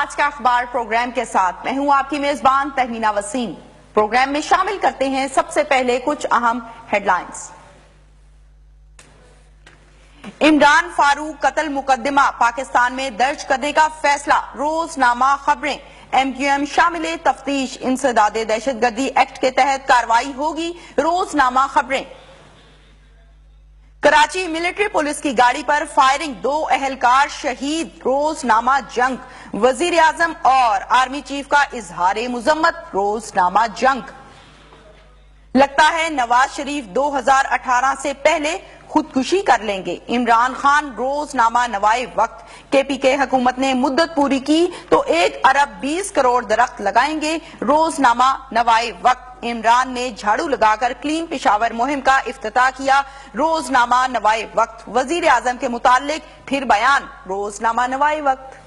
آج کا اخبار پروگرام کے ساتھ میں ہوں آپ کی میزبان تہمینہ وسیم۔ پروگرام میں شامل کرتے ہیں سب سے پہلے کچھ اہم ہیڈ لائنز۔ عمران فاروق قتل مقدمہ پاکستان میں درج کرنے کا فیصلہ، روزنامہ خبریں۔ ایم کیو ایم شامل تفتیش، انسداد دہشت گردی ایکٹ کے تحت کارروائی ہوگی، روزنامہ خبریں۔ کراچی ملٹری پولیس کی گاڑی پر فائرنگ، 2 اہلکار شہید، روزنامہ جنگ۔ وزیر اعظم اور آرمی چیف کا اظہار مذمت، روزنامہ جنگ۔ لگتا ہے نواز شریف 2018 سے پہلے خودکشی کر لیں گے، عمران خان، روزنامہ نوائے وقت۔ کے پی کے حکومت نے مدت پوری کی تو 1 ارب 20 کروڑ درخت لگائیں گے، روزنامہ نوائے وقت۔ عمران نے جھاڑو لگا کر کلین پشاور مہم کا افتتاح کیا، روزنامہ نوائے وقت۔ وزیر اعظم کے متعلق پھر بیان، روزنامہ نوائے وقت۔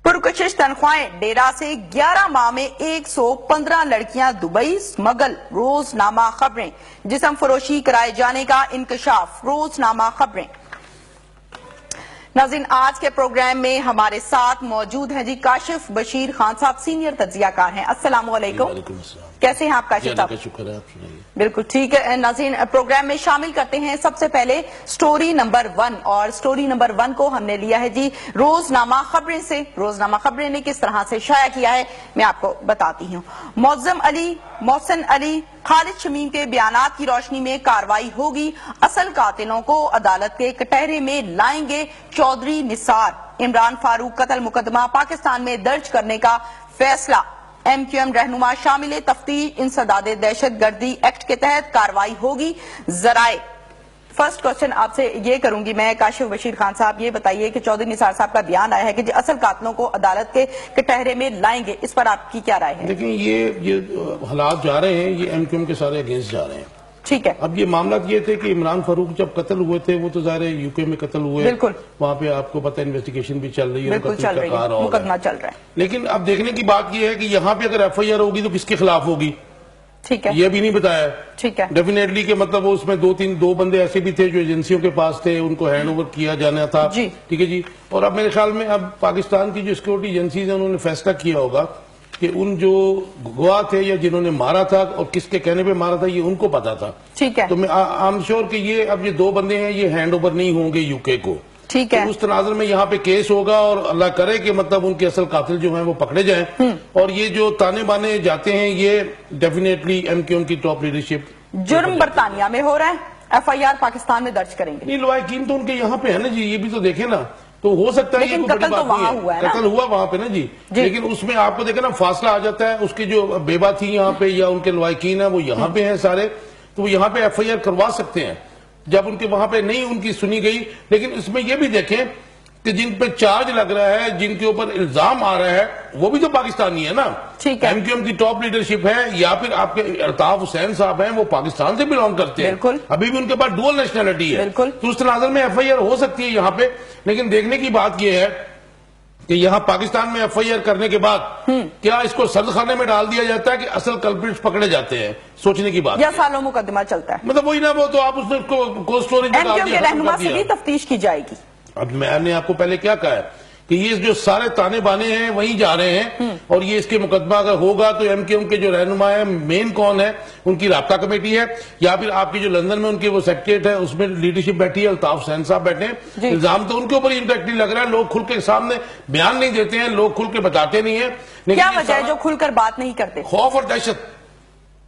پرکشش تنخواہیں، ڈیرا سے 11 ماہ میں 115 لڑکیاں دبئی سمگل، روزنامہ خبریں۔ جسم فروشی کرائے جانے کا انکشاف، روزنامہ خبریں۔ ناظرین، آج کے پروگرام میں ہمارے ساتھ موجود ہیں کاشف بشیر خان صاحب، سینئر تجزیہ کار ہیں۔ السلام علیکم۔ کیسے ہیں آپ کاشف صاحب؟ شکر ہے، آپ سنائیے۔ بالکل ٹھیک ہے ناظرین، پروگرام میں شامل کرتے ہیں سب سے پہلے سٹوری نمبر 1، اور سٹوری نمبر 1 کو ہم نے لیا ہے روزنامہ خبریں سے۔ روزنامہ خبریں نے کس طرح سے شائع کیا ہے میں آپ کو بتاتی ہوں۔ محسن علی، خالد شمیم کے بیانات کی روشنی میں کارروائی ہوگی، اصل قاتلوں کو عدالت کے کٹہرے میں لائیں گے چودھری نثار۔ عمران فاروق قتل مقدمہ پاکستان میں درج کرنے کا فیصلہ، ایم کیو ایم رہنما شامل تفتیش، انسداد دہشت گردی ایکٹ کے تحت کارروائی ہوگی، ذرائع۔ فرسٹ کوشچن آپ سے یہ کروں گی میں کاشف بشیر خان صاحب، یہ بتائیے کہ چودھری نثار صاحب کا بیان آیا ہے کہ اصل قاتلوں کو عدالت کے کٹہرے میں لائیں گے، اس پر آپ کی کیا رائے ہے؟ دیکھیں، یہ حالات جا رہے ہیں، یہ ایم کیو ایم کے سارے اگینسٹ جا رہے ہیں۔ ٹھیک ہے۔ اب یہ معاملات یہ تھے کہ عمران فاروق جب قتل ہوئے تھے وہ تو ظاہر ہے یو کے میں قتل ہوئے، بالکل، وہاں پہ آپ کو پتہ انویسٹیگیشن بھی چل رہی ہے، بالکل چل رہی ہے، مقدمہ چل رہا ہے۔ لیکن اب دیکھنے کی بات یہ ہے کہ یہاں پہ اگر ایف آئی آر ہوگی تو کس کے خلاف ہوگی، ٹھیک ہے، یہ بھی نہیں بتایا۔ ٹھیک ہے، ڈیفینیٹلی کہ مطلب اس میں 2 بندے ایسے بھی تھے جو ایجنسیوں کے پاس تھے، ان کو ہینڈ اوور کیا جانا تھا، ٹھیک ہے جی۔ اور اب میرے خیال میں اب پاکستان کی جو سیکورٹی ایجنسیز ہیں انہوں نے فیصلہ کیا ہوگا کہ ان جو گواہ تھے یا جنہوں نے مارا تھا اور کس کے کہنے پہ مارا تھا یہ ان کو پتا تھا، ٹھیک ہے۔ تو میں آئی شیور کہ یہ اب یہ 2 بندے ہیں یہ ہینڈ اوور نہیں ہوں گے یو کے کو، ٹھیک ہے۔ اس تناظر میں یہاں پہ کیس ہوگا اور اللہ کرے کہ مطلب ان کے اصل قاتل جو ہیں وہ پکڑے جائیں، اور یہ جو تانے بانے جاتے ہیں یہ ڈیفینیٹلی ایم کیو ایم کی ٹاپ لیڈرشپ۔ جرم برطانیہ میں ہو رہا ہے، ایف آئی آر پاکستان میں درج کریں گے۔ نہیں، لوائقین تو ان کے یہاں پہ ہے نا جی، یہ بھی تو دیکھیں نا، تو ہو سکتا ہے یہ کوئی بڑی بات نہیں ہے، قتل ہوا وہاں پہ نا جی، لیکن اس میں آپ کو دیکھیں نا فاصلہ آ جاتا ہے، اس کے جو بیوہ تھی یہاں پہ یا ان کے لوائقین ہیں وہ یہاں پہ ہیں سارے، تو وہ یہاں پہ ایف آئی آر کروا سکتے ہیں جب ان کے وہاں پہ نہیں ان کی سنی گئی۔ لیکن اس میں یہ بھی دیکھیں کہ جن پہ چارج لگ رہا ہے، جن کے اوپر الزام آ رہا ہے وہ بھی تو پاکستانی ہے نا، ایم کیو ایم کی ٹاپ لیڈرشپ ہے، یا پھر آپ کے الطاف حسین صاحب ہیں وہ پاکستان سے بلانگ کرتے ہیں، ابھی بھی ان کے پاس ڈوئل نیشنلٹی ہے، تو اس تناظر میں ایف آئی آر ہو سکتی ہے یہاں پہ۔ لیکن دیکھنے کی بات یہ ہے کہ یہاں پاکستان میں ایف آئی آر کرنے کے بعد کیا اس کو سرد خانے میں ڈال دیا جاتا ہے کہ اصل کلپریٹس پکڑے جاتے ہیں، سوچنے کی بات، یا سالوں مقدمہ چلتا ہے، مطلب وہی نا، وہ تو آپ اس کو اسٹوریج میں ایم کیو ایم کے رہنما سے بھی تفتیش کی جائے گی۔ اب میں نے آپ کو پہلے کیا کہا ہے کہ یہ جو سارے تانے بانے ہیں وہیں جا رہے ہیں، اور یہ اس کے مقدمہ اگر ہوگا تو ایم کیو ایم کے جو رہنما ہیں مین کون ہے، ان کی رابطہ کمیٹی ہے، یا پھر آپ کی جو لندن میں ان کی وہ سیکریٹریٹ ہے اس میں لیڈرشپ بیٹھی ہے، الطاف حسین صاحب بیٹھے ہیں۔ الزام تو ان کے اوپر انڈائریکٹلی لگ رہا ہے، لوگ کھل کے سامنے بیان نہیں دیتے ہیں، لوگ کھل کے بتاتے نہیں ہیں۔ کیا وجہ ہے جو کھل کر بات نہیں کرتے؟ خوف اور دہشت،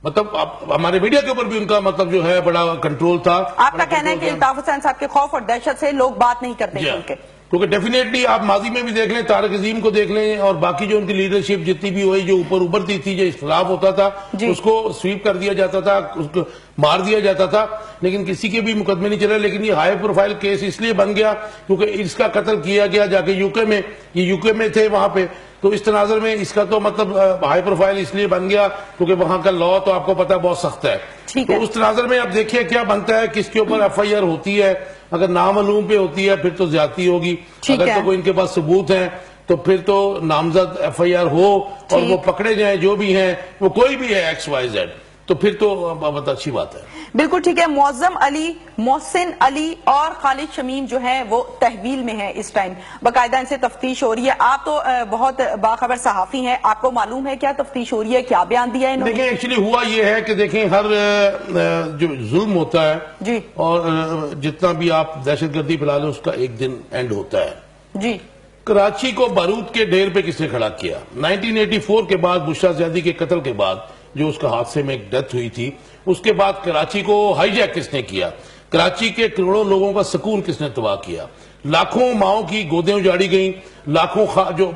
مطلب ہمارے میڈیا کے اوپر بھی ان کا مطلب جو ہے بڑا کنٹرول تھا۔ آپ کا کہنا ہے کہ الطاف حسین صاحب کے خوف اور دہشت سے لوگ بات نہیں کرتے کھل کے؟ کیونکہ ڈیفینیٹلی آپ ماضی میں بھی دیکھ لیں، طارق عظیم کو دیکھ لیں اور باقی جو ان کی لیڈرشپ جتنی بھی ہوئی، جو اوپر ابھرتی تھی، جو اختلاف ہوتا تھا اس کو سویپ کر دیا جاتا تھا، اس کو مار دیا جاتا تھا، لیکن کسی کے بھی مقدمے نہیں چلے۔ لیکن یہ ہائی پروفائل کیس اس لیے بن گیا کیونکہ اس کا قتل کیا گیا جا کے یو کے میں، یہ یو کے میں تھے وہاں پہ، تو اس تناظر میں اس کا تو مطلب ہائی پروفائل اس لیے بن گیا کیونکہ وہاں کا لا تو آپ کو پتا بہت سخت ہے۔ تو اس تناظر میں اب دیکھیے کیا بنتا ہے، کس کے اوپر ایف آئی آر ہوتی ہے، اگر نامعلوم پہ ہوتی ہے پھر تو زیادتی ہوگی، اگر تو کوئی ان کے پاس ثبوت ہیں تو پھر تو نامزد ایف آئی آر ہو اور وہ پکڑے جائیں جو بھی ہیں، وہ کوئی بھی ہے ایکس وائی زیڈ، تو پھر تو بہت اچھی بات ہے. بالکل ٹھیک ہے. معظم علی، محسن علی اور خالد شمیم جو ہیں وہ تحویل میں ہیں اس ٹائم، باقاعدہ ان سے تفتیش ہو رہی ہے. آپ تو بہت باخبر صحافی ہیں، آپ کو معلوم ہے کیا تفتیش ہو رہی ہے، کیا بیان دیا ہے انہوں نے؟ دیکھیں ایکچولی ہوا یہ ہے کہ دیکھیں ہر جو ظلم ہوتا ہے جی اور جتنا بھی آپ دہشت گردی پھیلا لیں اس کا ایک دن اینڈ ہوتا ہے. جی کراچی کو بارود کے ڈھیر پہ کس نے کھڑا کیا؟ 1984 کے بعد بشرا زیدی کے قتل کے بعد جو اس کا حادثے میں ایک ڈیتھ ہوئی تھی، اس کے بعد کراچی کو ہائی جیک کس نے کیا؟ کراچی کے کروڑوں لوگوں کا سکون کس نے تباہ کیا؟ لاکھوں ماؤں کی گودیں اجاڑی گئیں، لاکھوں جو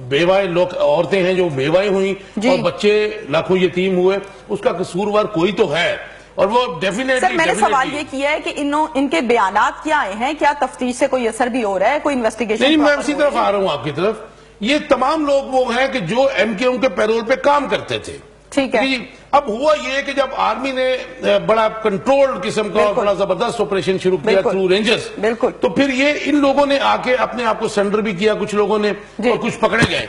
بیوائے عورتیں ہیں جو بیوائیں ہوئیں اور بچے لاکھوں یتیم ہوئے. اس کا قصوروار کوئی تو ہے. اور وہ ڈیفینیٹلی سر میں نے سوال یہ کیا ہے کہ ان کے بیانات کیا آئے ہیں، کیا تفتیش سے کوئی اثر بھی ہو رہا ہے، کوئی انویسٹیگیشن؟ نہیں، میں اسی طرف آ رہا ہوں آپ کی طرف. یہ تمام لوگ وہ ہیں کہ جو ایم کیو ایم کے پیرول پہ کام کرتے تھے. ٹھیک ہے. اب ہوا یہ کہ جب آرمی نے بڑا کنٹرولڈ قسم کا اور بڑا زبردست آپریشن شروع کیا تھرو رینجرز، تو پھر یہ ان لوگوں نے آ کے اپنے آپ کو سرنڈر بھی کیا، کچھ لوگوں نے اور کچھ پکڑے گئے.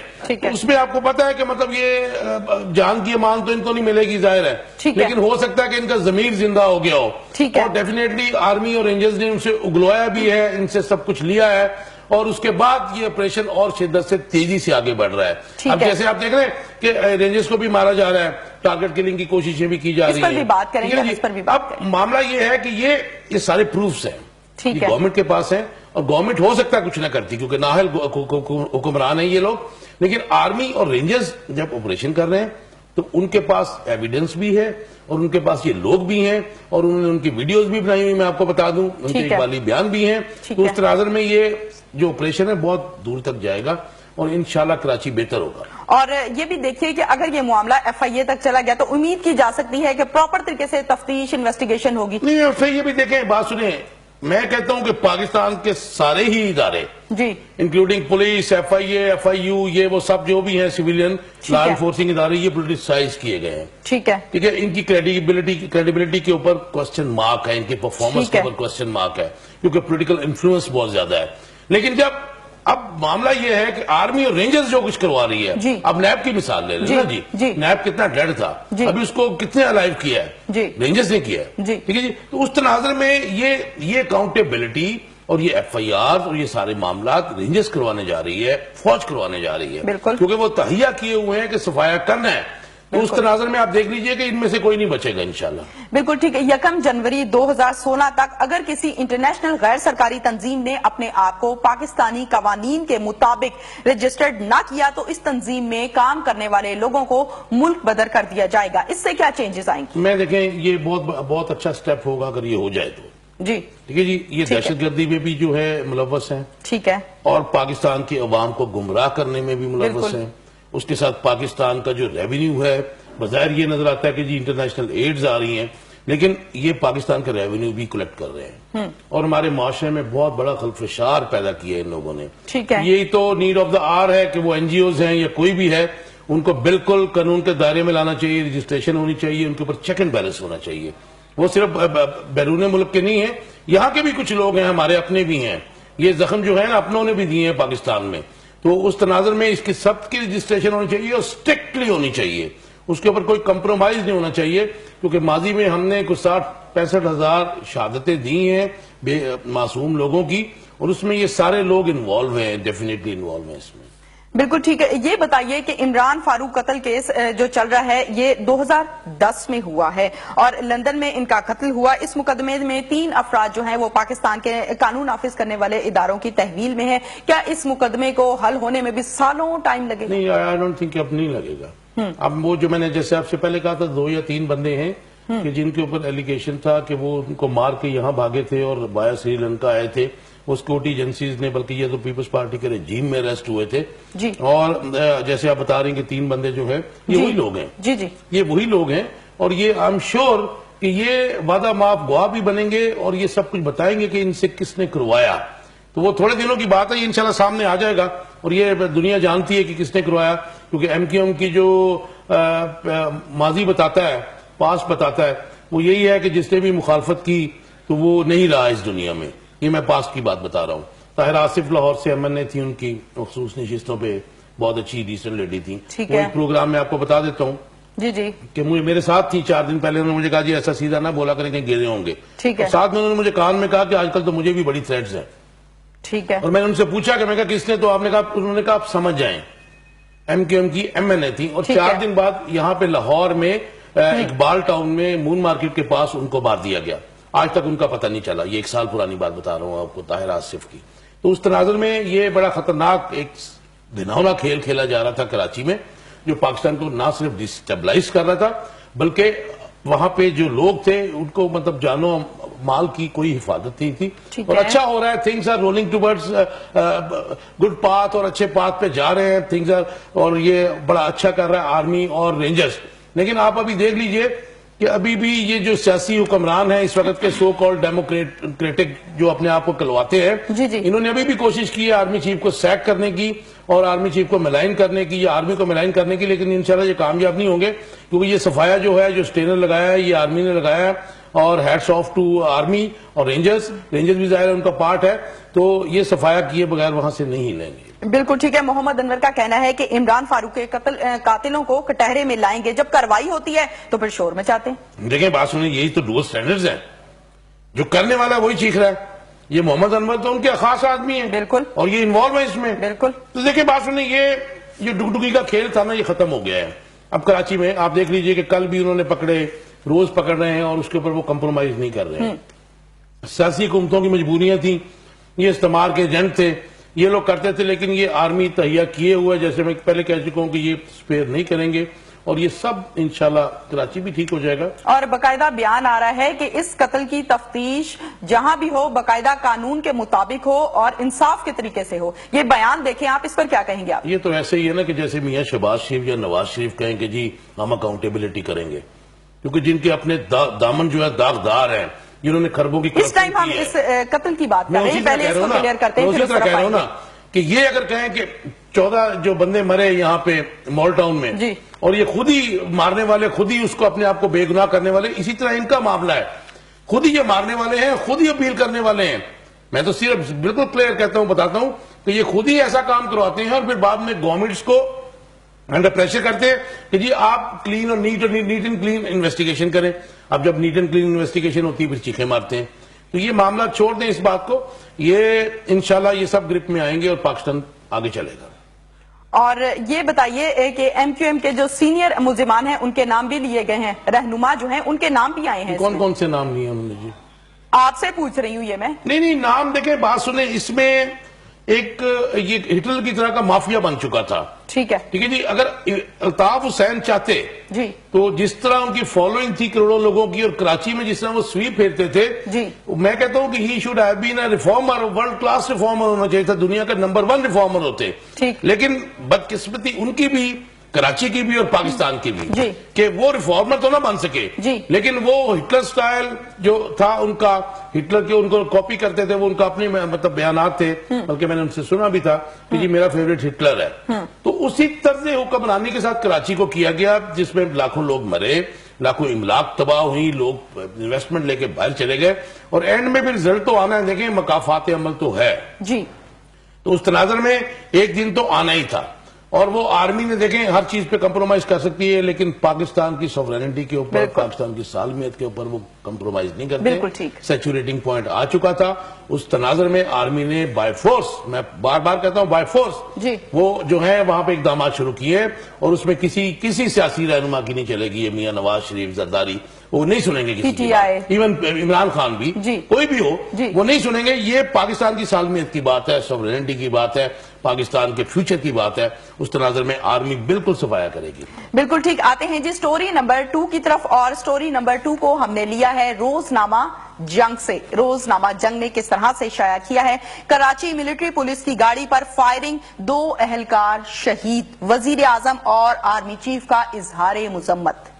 اس میں آپ کو پتا ہے کہ مطلب یہ جان کی امان تو ان کو نہیں ملے گی ظاہر ہے، لیکن ہو سکتا ہے کہ ان کا ضمیر زندہ ہو گیا ہو. اور ڈیفینیٹلی آرمی اور رینجرز نے ان سے اگلوایا بھی ہے، ان سے سب کچھ لیا ہے اور اس کے بعد یہ آپریشن اور شدت سے تیزی سے آگے بڑھ رہا ہے. اب جیسے آپ دیکھ رہے ہیں کہ رینجرز کو بھی مارا جا رہا ہے، ٹارگٹ کلنگ کی کوششیں بھی کی جا رہی ہیں. اس پر بھی بات کریں گے. اب معاملہ یہ ہے کہ یہ سارے پروفز ہیں، یہ گورنمنٹ کے پاس ہیں اور گورنمنٹ ہو سکتا ہے کچھ نہ کرتی کیونکہ نااہل حکمران ہیں یہ لوگ. لیکن آرمی اور رینجرز جب آپریشن کر رہے ہیں تو ان کے پاس ایویڈنس بھی ہے اور ان کے پاس یہ لوگ بھی ہیں اور انہوں نے ان کی ویڈیوز بھی بنائی ہوئی، میں آپ کو بتا دوں، ان کے اقبالی بیان بھی ہیں. تو اس تناظر میں یہ جو آپریشن ہے بہت دور تک جائے گا اور انشاءاللہ کراچی بہتر ہوگا. اور یہ بھی دیکھیے کہ اگر یہ معاملہ ایف آئی اے تک چلا گیا تو امید کی جا سکتی ہے کہ پراپر طریقے سے تفتیش انویسٹیگیشن ہوگی. نہیں، ایف آئی اے بھی دیکھیں، بات سنیں، میں کہتا ہوں کہ پاکستان کے سارے ہی ادارے including police, F I A, F I U, یہ وہ سب جو بھی ہیں سویلین لا انفورسنگ ادارے، یہ پولیٹیسائز کیے گئے ہیں. ٹھیک ہے. ان کی کریڈیبلٹی کے اوپر کوسچن مارک ہے، ان کی پرفارمنس کے اوپر کوسچن مارک ہے کیونکہ پولیٹیکل انفلوئنس بہت زیادہ ہے. لیکن جب اب معاملہ یہ ہے کہ آرمی اور رینجرز جو کچھ کروا رہی ہے، اب نیب کی مثال لے لیں نا جی، نیب کتنا ڈیڈ تھا، ابھی اس کو کتنے الائیو کیا ہے، رینجرز نے کیا ہے. ٹھیک ہے جی. تو اس تناظر میں یہ اکاؤنٹیبلٹی اور یہ ایف آئی آر اور یہ سارے معاملات رینجرز کروانے جا رہی ہے، فوج کروانے جا رہی ہے، کیونکہ وہ تہیا کیے ہوئے ہیں کہ صفایا کرنا ہے. تو اس تناظر میں آپ دیکھ لیجئے کہ ان میں سے کوئی نہیں بچے گا انشاءاللہ. بالکل ٹھیک ہے. 1 جنوری 2016 تک اگر کسی انٹرنیشنل غیر سرکاری تنظیم نے اپنے آپ کو پاکستانی قوانین کے مطابق رجسٹرڈ نہ کیا تو اس تنظیم میں کام کرنے والے لوگوں کو ملک بدر کر دیا جائے گا. اس سے کیا چینجز آئیں گے؟ میں دیکھیں یہ بہت اچھا سٹیپ ہوگا اگر یہ ہو جائے تو. جی ٹھیک ہے جی. یہ دہشت گردی میں بھی جو ہے ملوث ہیں، ٹھیک ہے، اور پاکستان کی عوام کو گمراہ کرنے میں بھی ملوث ہیں. اس کے ساتھ پاکستان کا جو ریونیو ہے بظاہر یہ نظر آتا ہے کہ جی انٹرنیشنل ایڈز آ رہی ہیں لیکن یہ پاکستان کا ریونیو بھی کلیکٹ کر رہے ہیں اور ہمارے معاشرے میں بہت بڑا خلفشار پیدا کیا ہے ان لوگوں نے. یہی تو نیڈ آف دا آر ہے کہ وہ این جی اوز ہیں یا کوئی بھی ہے ان کو بالکل قانون کے دائرے میں لانا چاہیے، رجسٹریشن ہونی چاہیے، ان کے اوپر چیک اینڈ بیلنس ہونا چاہیے. وہ صرف بیرون ملک کے نہیں ہیں، یہاں کے بھی کچھ لوگ ہیں، ہمارے اپنے بھی ہیں. یہ زخم جو ہے نا اپنوں نے بھی دیے ہیں پاکستان میں. تو اس تناظر میں اس کی سب کی رجسٹریشن ہونی چاہیے اور سٹرکٹلی ہونی چاہیے، اس کے اوپر کوئی کمپرومائز نہیں ہونا چاہیے کیونکہ ماضی میں ہم نے کچھ 60-65 ہزار شہادتیں دی ہیں معصوم لوگوں کی اور اس میں یہ سارے لوگ انوالو ہیں، ڈیفینیٹلی انوالو ہیں اس میں. بالکل ٹھیک ہے. یہ بتائیے کہ عمران فاروق قتل کیس جو چل رہا ہے یہ 2010 میں ہوا ہے اور لندن میں ان کا قتل ہوا. اس مقدمے میں 3 افراد جو ہیں وہ پاکستان کے قانون نافذ کرنے والے اداروں کی تحویل میں ہیں. کیا اس مقدمے کو حل ہونے میں بھی سالوں ٹائم لگے؟ نہیں، آئی ڈونٹ تھنک اب نہیں لگے گا. اب وہ جو میں نے جیسے آپ سے پہلے کہا تھا 2 یا 3 بندے ہیں کہ جن کے اوپر ایلیگیشن تھا کہ وہ ان کو مار کے یہاں بھاگے تھے اور بایا سری لنکا آئے تھے. وہ سیکورٹی ایجنسیز نے، بلکہ یہ تو پیپلز پارٹی کے رجیم میں اریسٹ ہوئے تھے اور جیسے آپ بتا رہے ہیں کہ 3 بندے جو ہیں یہ وہی لوگ ہیں. یہ وہی لوگ ہیں اور یہ آئی ایم شیور کہ یہ وعدہ معاف گواہ بھی بنیں گے اور یہ سب کچھ بتائیں گے کہ ان سے کس نے کروایا. تو وہ تھوڑے دنوں کی بات ہے، یہ انشاءاللہ سامنے آ جائے گا اور یہ دنیا جانتی ہے کہ کس نے کروایا کیونکہ ایم کیو ایم کی جو ماضی بتاتا ہے، پاس بتاتا ہے، وہ یہی ہے کہ جس نے بھی مخالفت کی تو وہ نہیں رہا اس دنیا میں. یہ میں پاس کی بات بتا رہا ہوں. طاہر آصف لاہور سے ایم این اے تھی، ان کی مخصوص نشستوں پہ بہت اچھی ڈیسنٹ لیڈی تھی. وہ ایک پروگرام میں آپ کو بتا دیتا ہوں جی جی کہ میرے ساتھ تھی 4 دن پہلے، انہوں نے مجھے کہا جی ایسا سیدھا نہ بولا کریں کہیں گرے ہوں گے. ٹھیک ہے. ساتھ میں انہوں نے مجھے کان میں کہا کہ آج کل تو مجھے بھی بڑی تھریٹس ہیں. ٹھیک ہے. اور میں نے ان سے پوچھا کہ میں کہا کس نے، تو آپ نے کہا، انہوں نے کہا آپ سمجھ جائیں ایم کیو ایم کی MNA تھی. اور 4 دن بعد یہاں پہ لاہور میں اقبال ٹاؤن میں مون مارکیٹ کے پاس ان کو مار دیا گیا. آج تک ان کا پتہ نہیں چلا. یہ 1 سال پرانی بات بتا رہا ہوں آپ کو، طاہر آصف کی. تو اس تناظر میں یہ بڑا خطرناک ایک گھناؤنا کھیل کھیلا جا رہا تھا کراچی میں، جو پاکستان کو نہ صرف ڈسٹیبلائز کر رہا تھا بلکہ وہاں پہ جو لوگ تھے ان کو مطلب جانوں مال کی کوئی حفاظت نہیں تھی. اور اچھا ہو رہا ہے، things are rolling towards good path, اور اچھے پاتھ پہ جا رہے ہیں تھنگز آر، اور یہ بڑا اچھا کر رہا ہے آرمی اور رینجرز. لیکن آپ ابھی دیکھ لیجئے کہ ابھی بھی یہ جو سیاسی حکمران ہیں اس وقت کے سو کال ڈیموکریٹک جو اپنے آپ کو کلواتے ہیں، انہوں نے ابھی بھی کوشش کی ہے آرمی چیف کو سیک کرنے کی اور آرمی چیف کو ملائن کرنے کی یا آرمی کو ملائن کرنے کی، لیکن انشاءاللہ یہ کامیاب نہیں ہوں گے، کیونکہ یہ صفایا جو ہے، جو سٹینر لگایا ہے، یہ آرمی نے لگایا ہے. اور ہیٹس آف ٹو آرمی اور رینجرز بھی ظاہر ہے ان کا پارٹ ہے، تو یہ صفایا کیے بغیر وہاں سے نہیں لیں گے. بالکل ٹھیک ہے. محمد انور کا کہنا ہے کہ عمران فاروق کے قاتلوں کو کٹہرے میں لائیں گے، جب کارروائی ہوتی ہے تو پھر شور مچاتے ہیں. دیکھیں بات سنیں، یہی تو ڈبل سٹینڈرڈز ہیں. جو کرنے والا وہی چیخ رہا ہے. یہ محمد انور تو ان کے خاص آدمی ہیں، بالکل، اور یہ انوالو ہے اس میں. بالکل. تو دیکھیں بات سنیں، یہ جو ڈگڈگی کا کھیل تھا نا، یہ ختم ہو گیا ہے. اب کراچی میں آپ دیکھ لیجئے کہ کل بھی انہوں نے پکڑے، روز پکڑ رہے ہیں، اور اس کے اوپر وہ کمپرومائز نہیں کر رہے ہیں. سیاسی حکومتوں کی مجبوریاں تھیں، یہ استعمار کے ایجنٹ تھے، یہ لوگ کرتے تھے، لیکن یہ آرمی تہیا کیے ہوئے، جیسے میں پہلے کہہ چکا ہوں کہ یہ سپیئر نہیں کریں گے، اور یہ سب انشاءاللہ کراچی بھی ٹھیک ہو جائے گا. اور باقاعدہ بیان آ رہا ہے کہ اس قتل کی تفتیش جہاں بھی ہو باقاعدہ قانون کے مطابق ہو اور انصاف کے طریقے سے ہو. یہ بیان دیکھیں آپ، اس پر کیا کہیں گے آپ؟ یہ تو ایسے ہی ہے نا کہ جیسے میاں شہباز شریف یا نواز شریف کہیں کہ جی ہم اکاؤنٹیبلٹی کریں گے، کیونکہ جن کے اپنے دامن جو ہے داغدار ہیں، جنہوں نے خربوں کی اس ٹائم ہم اس قتل کی بات کر رہے ہیں، پہلے اس کو کلیئر کرتے ہیں، پھر اس طرف آئیں گے. کہ یہ اگر کہیں کہ 14 جو بندے مرے یہاں پہ مال ٹاؤن میں، اور یہ خود ہی مارنے والے، خود ہی اس کو اپنے آپ کو بے گناہ کرنے والے، اسی طرح ان کا معاملہ ہے، خود ہی یہ مارنے والے ہیں، خود ہی اپیل کرنے والے ہیں. میں تو صرف بالکل کلیئر کہتا ہوں، بتاتا ہوں کہ یہ خود ہی ایسا کام کرواتے ہیں، اور پھر بعد میں گورنمنٹس کو انڈر پریشر کرتے ہیں کہ جی آپ کلین اور نیٹ اینڈ کلین انویسٹیگیشن کریں. اب جب نیٹ اینڈ کلین انویسٹیگیشن ہوتی ہے پھر چیخیں مارتے ہیں. تو یہ معاملہ چھوڑ دیں اس بات کو، یہ انشاءاللہ یہ سب گرپ میں آئیں گے اور پاکستان آگے چلے گا. اور یہ بتائیے کہ ایم کیو ایم کے جو سینئر ملزمان ہیں ان کے نام بھی لیے گئے ہیں، رہنما جو ہیں ان کے نام بھی آئے ہیں. کون کون سے نام لیے انہوں نے؟ جی آپ سے پوچھ رہی ہوں یہ میں. نہیں نام دیکھیں، بات سنیں، اس میں ایک یہ ہٹلر کی طرح کا مافیا بن چکا تھا. ٹھیک ہے جی. اگر الطاف حسین چاہتے جی تو جس طرح ان کی فالوئنگ تھی کروڑوں لوگوں کی، اور کراچی میں جس طرح وہ سویپ پھیرتے تھے، میں کہتا ہوں کہ he should have been a reformer, world class reformer ہونا چاہیے تھا، دنیا کا نمبر 1 ریفارمر ہوتے. لیکن بدقسمتی ان کی بھی، کراچی کی بھی اور پاکستان کی بھی، کہ وہ ریفارمر تو نہ بن سکے، لیکن وہ ہٹلر سٹائل جو تھا ان کا، ہٹلر کے ان کو کاپی کرتے تھے، وہ ان کا اپنے مطلب بیانات تھے، بلکہ میں نے ان سے سنا بھی تھا کہ جی میرا فیوریٹ ہٹلر ہے. تو اسی طرز حکمرانی کے ساتھ کراچی کو کیا گیا، جس میں لاکھوں لوگ مرے، لاکھوں املاک تباہ ہوئی، لوگ انویسٹمنٹ لے کے باہر چلے گئے، اور اینڈ میں پھر رزلٹ تو آنا ہے. دیکھیں مکافات عمل تو ہے. تو اس تناظر میں ایک دن تو آنا ہی تھا، اور وہ آرمی نے دیکھیں ہر چیز پہ کمپرومائز کر سکتی ہے، لیکن پاکستان کی سوورینٹی کے اوپر، پاکستان کی سالمیت کے اوپر وہ کمپرومائز نہیں کرتے. سیچوریٹنگ پوائنٹ آ چکا تھا. اس تناظر میں آرمی نے بائی فورس، میں بار بار کہتا ہوں بائی فورس، وہ جو ہے وہاں پہ اقدامات شروع کیے، اور اس میں کسی سیاسی رہنما کی نہیں چلے گی. یہ میاں نواز شریف، زرداری، وہ نہیں سنیں گے کسی کی، ایون عمران خان بھی، کوئی بھی ہو وہ نہیں سنیں گے. یہ پاکستان کی سالمیت کی بات ہے، سوورینٹی کی بات ہے، پاکستان کے فیوچر کی بات ہے. اس تناظر میں آرمی بالکل صفایا کرے گی. بالکل ٹھیک. آتے ہیں جی سٹوری نمبر 2 کی طرف، اور سٹوری نمبر 2 کو ہم نے لیا ہے روزنامہ جنگ سے. روزنامہ جنگ نے کس طرح سے شائع کیا ہے کراچی ملٹری پولیس کی گاڑی پر فائرنگ، 2 اہلکار شہید، وزیر اعظم اور آرمی چیف کا اظہار مذمت.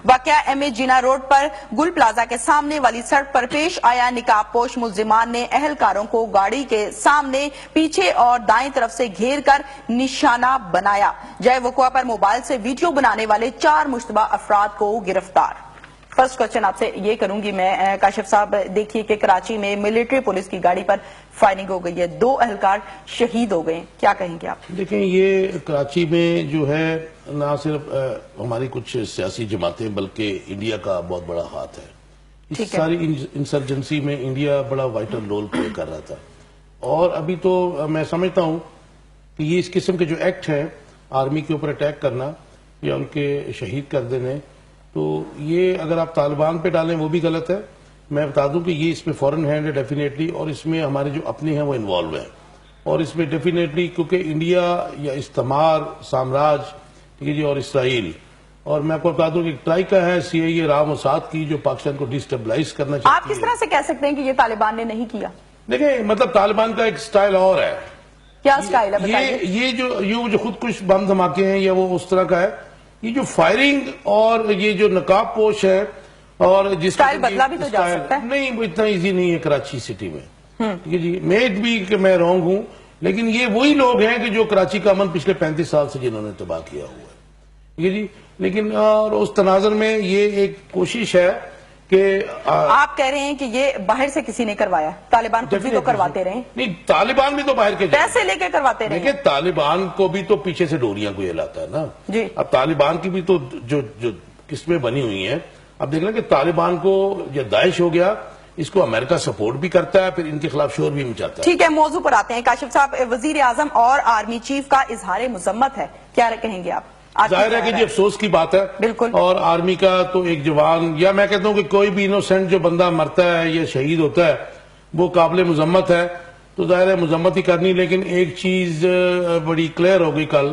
واقعہ ایم اے جینا روڈ پر گل پلازا کے سامنے والی سڑک پر پیش آیا. نقاب پوش ملزمان نے اہلکاروں کو گاڑی کے سامنے، پیچھے اور دائیں طرف سے گھیر کر نشانہ بنایا. جائے وقوع پر موبائل سے ویڈیو بنانے والے 4 مشتبہ افراد کو گرفتار. فرسٹ کوشچن آپ سے یہ کروں گی میں کاشف صاحب، دیکھیے کہ کراچی میں ملٹری پولیس کی گاڑی پر فائرنگ ہو گئی ہے، 2 اہلکار شہید ہو گئے، کیا کہیں گے آپ؟ دیکھیں یہ کراچی میں جو ہے نہ صرف ہماری کچھ سیاسی جماعتیں بلکہ انڈیا کا بہت بڑا ہاتھ ہے. اس ساری انسرجنسی میں انڈیا بڑا وائٹل رول پلے کر رہا تھا. اور ابھی تو میں سمجھتا ہوں کہ یہ اس قسم کے جو ایکٹ ہے آرمی کے اوپر اٹیک کرنا یا ان کے شہید کر دینے، تو یہ اگر آپ طالبان پہ ڈالیں وہ بھی غلط ہے. میں بتا دوں کہ یہ اس میں فورن ہینڈ ہے ڈیفینیٹلی، اور اس میں ہمارے جو اپنے ہیں وہ انوالو ہیں. اور اس میں ڈیفینیٹلی کیونکہ انڈیا یا استعمار سامراج، ٹھیک ہے جی، اور اسرائیل، اور میں آپ کو بتا دوں کہ ٹرائیکا ہے CIA را موساد کی جو پاکستان کو ڈیسٹیبلائز کرنا چاہتی ہے. آپ کس طرح سے کہہ سکتے ہیں کہ یہ طالبان نے نہیں کیا؟ دیکھیں مطلب طالبان کا ایک سٹائل اور ہے. کیا سٹائل ہے بتائیے؟ یہ جو خودکش بم دھماکے ہیں یا وہ اس طرح کا ہے. یہ جو فائرنگ اور یہ جو نقاب پوش ہے اور جس سٹائل بدلا بھی تو جا سکتا ہے. نہیں، وہ اتنا ایزی نہیں ہے کراچی سٹی میں. ٹھیک ہے جی، میٹ بھی کہ میں رونگ ہوں، لیکن یہ وہی لوگ ہیں کہ جو کراچی کا امن پچھلے 35 سال سے جنہوں نے تباہ کیا ہوا ہے. ٹھیک ہے جی، لیکن اور اس تناظر میں یہ ایک کوشش ہے کہ آپ کہہ رہے ہیں کہ یہ باہر سے کسی نے کروایا، طالبان خود بھی تو کرواتے رہے. نہیں، طالبان بھی تو باہر کے پیسے لے کے کرواتے رہے. دیکھیں طالبان کو بھی تو پیچھے سے ڈوریاں کوئی ہلاتا ہے نا جی. اب طالبان کی بھی تو جو قسمیں بنی ہوئی ہیں. اب دیکھ لیں کہ طالبان کو یہ داعش ہو گیا، اس کو امریکہ سپورٹ بھی کرتا ہے، پھر ان کے خلاف شور بھی مچاتا ہے. ٹھیک ہے، موضوع پر آتے ہیں. کاشف صاحب، وزیر اعظم اور آرمی چیف کا اظہار مذمت ہے، کیا کہیں گے آپ؟ ظاہر ہے کہ جی افسوس کی بات ہے. بالکل. اور آرمی کا تو ایک جوان، یا میں کہتا ہوں کہ کوئی بھی انوسینٹ جو بندہ مرتا ہے یا شہید ہوتا ہے وہ قابل مذمت ہے، تو ظاہر ہے مذمت ہی کرنی. لیکن ایک چیز بڑی کلیئر ہو گئی کل،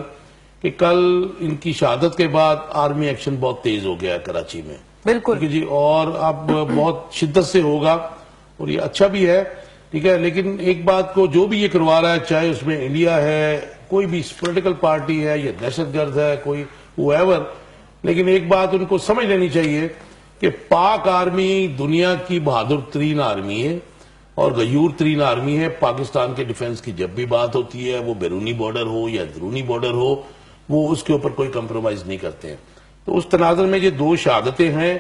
کہ کل ان کی شہادت کے بعد آرمی ایکشن بہت تیز ہو گیا ہے کراچی میں. بالکل جی، اور اب بہت شدت سے ہوگا اور یہ اچھا بھی ہے. ٹھیک ہے، لیکن ایک بات کو جو بھی یہ کروا رہا ہے، چاہے اس میں انڈیا ہے، کوئی بھی پولیٹیکل پارٹی ہے یا دہشت گرد ہے، کوئی whoever، لیکن ایک بات ان کو سمجھ لینی چاہیے کہ پاک آرمی دنیا کی بہادر ترین آرمی ہے اور غیور ترین آرمی ہے. پاکستان کے ڈیفنس کی جب بھی بات ہوتی ہے، وہ بیرونی بارڈر ہو یا درونی بارڈر ہو، وہ اس کے اوپر کوئی کمپرومائز نہیں کرتے ہیں. تو اس تناظر میں یہ 2 شہادتیں ہیں.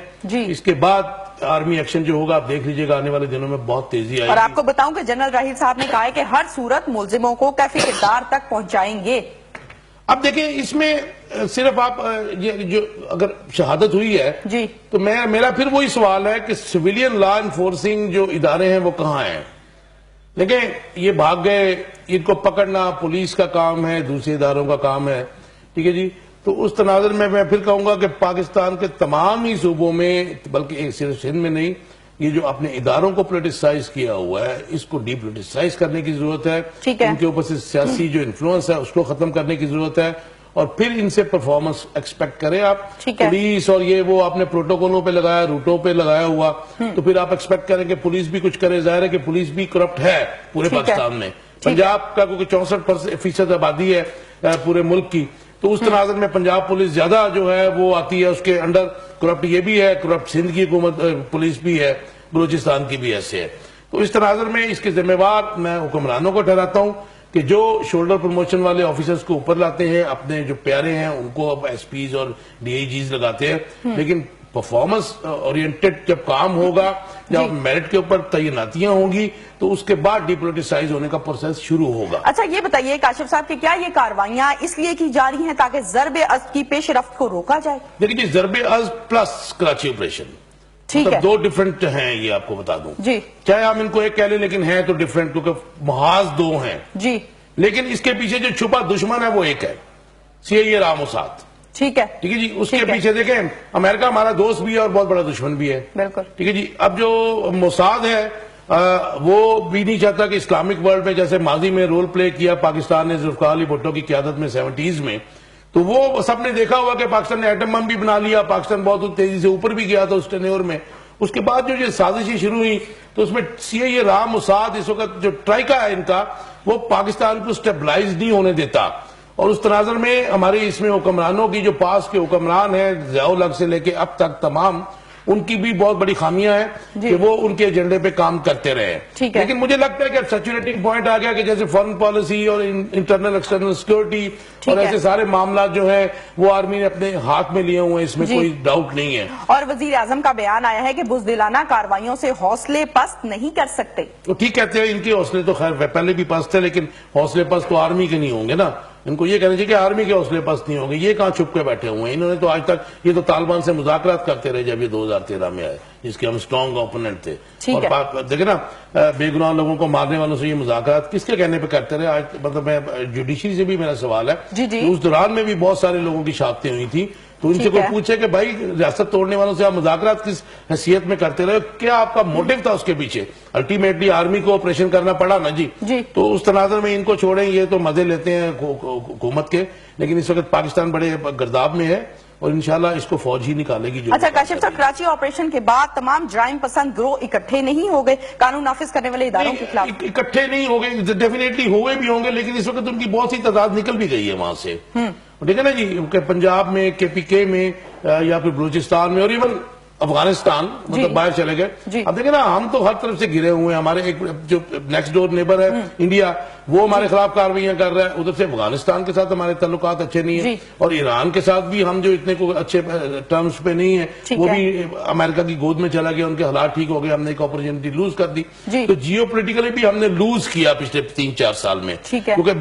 اس کے بعد آرمی ایکشن جو ہوگا آپ دیکھ لیجئے گا، آنے والے دنوں میں بہت تیزی آئے گی. اور آپ کو بتاؤں کہ جنرل راحیل صاحب نے کہا ہے کہ ہر صورت ملزموں کو کیفی کردار تک پہنچائیں گے. اب دیکھیں اس میں صرف آپ جو اگر شہادت ہوئی ہے جی، تو میرا پھر وہی سوال ہے کہ سویلین لا انفورسنگ جو ادارے ہیں وہ کہاں ہیں؟ دیکھیں یہ بھاگ گئے، ان کو پکڑنا پولیس کا کام ہے، دوسرے اداروں کا کام ہے. ٹھیک ہے جی، تو اس تناظر میں پھر کہوں گا کہ پاکستان کے تمام ہی صوبوں میں، بلکہ صرف سندھ میں نہیں، یہ جو اپنے اداروں کو پولیٹیسائز کیا ہوا ہے، اس کو ڈی پولیٹیسائز کرنے کی ضرورت ہے. ان کے اوپر سے سیاسی جو انفلوئنس ہے اس کو ختم کرنے کی ضرورت ہے، اور پھر ان سے پرفارمنس ایکسپیکٹ کریں آپ. پولیس اور یہ وہ آپ نے پروٹوکولوں پہ لگایا، روٹوں پہ لگایا ہوا، تو پھر آپ ایکسپیکٹ کریں کہ پولیس بھی کچھ کرے. ظاہر ہے کہ پولیس بھی کرپٹ ہے پورے پاکستان میں. پنجاب کا کیونکہ 64% آبادی ہے پورے ملک کی، تو اس تناظر میں پنجاب پولیس زیادہ جو ہے وہ آتی ہے، اس کے انڈر کرپٹ یہ بھی ہے، کرپٹ سندھ کی حکومت پولیس بھی ہے، بلوچستان کی بھی ایسے ہے. تو اس تناظر میں اس کے ذمہ وار میں حکمرانوں کو ٹھہراتا ہوں کہ جو شولڈر پروموشن والے آفیسرز کو اوپر لاتے ہیں، اپنے جو پیارے ہیں ان کو اب ایس پیز اور DIGs لگاتے ہیں، لیکن پرفارمنس اورینٹڈ جب کام ہوگا، جب میرٹ کے اوپر تعیناتیاں ہوں گی، تو اس کے بعد ڈی پولیٹیسائز ہونے کا پروسیس شروع ہوگا. اچھا یہ بتائیے کاشف صاحب کہ کیا یہ کاروائیاں اس لیے کی جا رہی ہیں تاکہ ضرب ازد کی پیش رفت کو روکا جائے؟ لیکن یہ ضرب ازد پلس کراچی آپریشن، مطلب 2 ڈیفرنٹ ہیں. یہ آپ کو بتا دوں، جی، چاہے ہم ان کو ایک کہہ لیں لیکن ہیں تو ڈیفرنٹ، کیونکہ محاذ 2 ہیں. جی، لیکن اس کے پیچھے جو چھپا دشمن ہے وہ ایک ہے، CIA را موساد. ٹھیک ہے جی، اس کے پیچھے دیکھیں امریکہ ہمارا دوست بھی ہے اور بہت بڑا دشمن بھی ہے. بالکل. ٹھیک ہے جی، اب جو موساد ہے وہ بھی نہیں چاہتا کہ اسلامک ورلڈ میں جیسے ماضی میں رول پلے کیا پاکستان نے ذوالفقار علی بھٹو کی قیادت میں 70s میں، تو وہ سب نے دیکھا ہوا کہ پاکستان نے ایٹم بم بھی بنا لیا، پاکستان بہت تیزی سے اوپر بھی گیا تھا اس ٹینیور میں. اس کے بعد جو یہ سازشیں شروع ہوئی تو اس میں CIA را موساد اس وقت جو ٹرائیکا ہے ان کا، وہ پاکستان کو سٹیبلائز نہیں ہونے دیتا. اور اس تناظر میں ہمارے اس میں حکمرانوں کی جو پاس کے حکمران ہیں ضیاء الحق سے لے کے اب تک تمام، ان کی بھی بہت بڑی خامیاں ہیں کہ وہ ان کے ایجنڈے پہ کام کرتے رہے. لیکن مجھے لگتا ہے کہ اب سیچوریٹنگ پوائنٹ آ گیا کہ جیسے فارن پالیسی اور انٹرنل ایکسٹرنل سیکورٹی اور ایسے سارے معاملات جو ہیں وہ آرمی نے اپنے ہاتھ میں لیے ہوئے ہیں, اس میں کوئی ڈاؤٹ نہیں ہے. اور وزیر اعظم کا بیان آیا ہے کہ بزدلانہ کارروائیوں سے حوصلے پست نہیں کر سکتے. تو ٹھیک کہتے ہیں, ان کے حوصلے تو خیر پہلے بھی پست تھے, لیکن حوصلے پست تو آرمی کے نہیں ہوں گے نا. ان کو یہ کہنا چاہیے کہ آرمی کے حوصلے پست نہیں ہوں گے. یہ کہاں چھپ کے بیٹھے ہوئے ہیں, انہوں نے تو آج تک یہ تو طالبان سے مذاکرات کرتے رہے جب یہ 2013 میں آئے, جس کے ہم اسٹرانگ اوپوننٹ تھے. اور دیکھیں نا, بے گناہ لوگوں کو مارنے والوں سے یہ مذاکرات کس کے کہنے پہ کرتے رہے. آج مطلب میں جوڈیشری سے بھی میرا سوال ہے, اس دوران میں بھی بہت سارے لوگوں کی شہادتیں ہوئی تھی, تو ان سے کوئی پوچھے کہ بھائی ریاست توڑنے والوں سے آپ مذاکرات کس حیثیت میں کرتے رہے, کیا آپ کا موٹیو تھا اس کے پیچھے؟ الٹیمیٹلی آرمی کو آپریشن کرنا پڑا نا جی. تو اس تناظر میں ان کو چھوڑیں, یہ تو مزے لیتے ہیں حکومت کے, لیکن اس وقت پاکستان بڑے گرداب میں ہے اور انشاءاللہ اس کو فوج ہی نکالے گی. اچھا کاشف صاحب, کراچی آپریشن کے بعد تمام جرائم پسند گروہ اکٹھے نہیں ہو گئے قانون نافذ کرنے والے اداروں کے خلاف؟ اکٹھے نہیں ہو گئے, ڈیفینیٹلی ہوئے بھی ہوں گے, لیکن اس وقت ان کی بہت سی تعداد نکل بھی گئی ہے وہاں سے. دیکھیں نا جی, کہ پنجاب میں, کے پی کے میں, یا پھر بلوچستان میں, اور ایون افغانستان مطلب باہر چلے گئے. اب دیکھیں نا, ہم تو ہر طرف سے گرے ہوئے ہیں. ہمارے ایک جو نیکسٹ ڈور نیبر ہے انڈیا, وہ ہمارے خلاف کارروائیاں کر رہا ہے. ادھر سے افغانستان کے ساتھ ہمارے تعلقات اچھے نہیں ہیں, اور ایران کے ساتھ بھی ہم جو اتنے کو اچھے ٹرمز پہ نہیں ہیں, وہ بھی امریکہ کی گود میں چلا گیا, ان کے حالات ٹھیک ہو گئے, ہم نے ایک اپرچونٹی لوز کر دی. تو جیو پولیٹیکلی بھی ہم نے لوز کیا پچھلے 3-4 سال میں, کیونکہ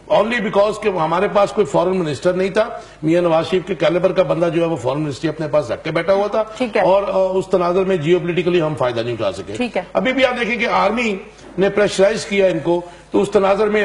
اونلی بیکاز کہ ہمارے پاس کوئی فورن منسٹر نہیں تھا. میاں نواز شریف کے کیلیبر کا بندہ جو ہے وہ فورن منسٹری اپنے پاس رکھ کے بیٹھا ہوا تھا, اور اس تناظر میں جیو پولیٹیکلی ہم فائدہ نہیں اٹھا سکے. ابھی بھی آپ دیکھیں کہ آرمی نے پریشرائز کیا ان کو, تو اس تناظر میں